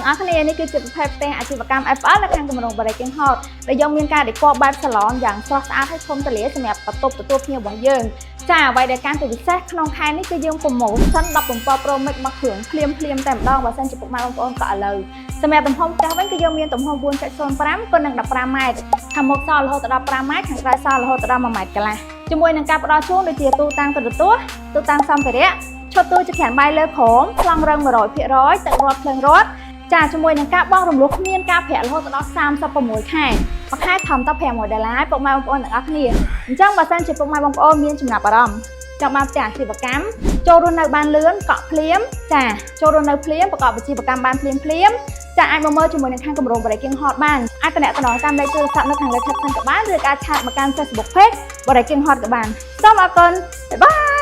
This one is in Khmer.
ទាំងអស់គ្នានេះគឺជាប្រភេទផ្ទះអាជីវកម្ម FL នៅខាងគម្រោង Breaking Hot ដែលយើងមានការដេកបែបសាឡនយ៉ាងស្រស់ស្អាតហើយធំទូលាយសម្រាប់បន្ទប់ទទួលភ្ញៀវរបស់យើងចាអ្វីដែលកាន់តែពិសេសក្នុងខែនេះគឺយើងប្រម៉ូសិន17 Pro Max មកគ្រឿងភ្លាមតែម្ដងបើសិនជាពុកម៉ែបងប្អូនក៏ឥឡូវសម្រាប់ទំហំផ្ទះវិញគឺយើងមានទំហំ 4.05 គុណនឹង 15 ម៉ែត្រខាងមុខសល់រហូតដល់ 15 ម៉ែត្រខាងក្រៅសល់រហូតដល់ 1 ម៉ែត្រកន្លះជាមួយនឹងការផ្ដល់ជូនដូចជាទូតាំងទូរទស្សន៍ទូតាំងសម្ភារៈឈុតទូចក្រានបាយលើក្រោមប្លង់រឹង 100% ទឹករត់ភ្លើងរត់ចាជាមួយនឹងការបង់រំលោះគ្មានការប្រាក់រហូតដល់36 ខែមួយខែថំទៅ$500ពុកម៉ែបងប្អូនទាំងអស់គ្នាអញ្ចឹងបើសិនជាពុកម៉ែបងប្អូនមានចំណាប់អារម្មណ៍ចង់បានផ្ទះអាជីវកម្មចូលរស់នៅបានលឿនកក់ភ្លាមចាចូលរស់នៅភ្លាមប្រកបអាជីវកម្មបានភ្លាមចាអាចមកមើលជាមួយនឹងខាងគម្រោង Breaking Hot បានអាចតំណតាមលេខទូរស័ព្ទនៅខាងលើ Caption ក៏បានឬអាចឆាតមកកាន់ Facebook Page Breaking Hot ក៏បានសូមអរគុណបាយបាយ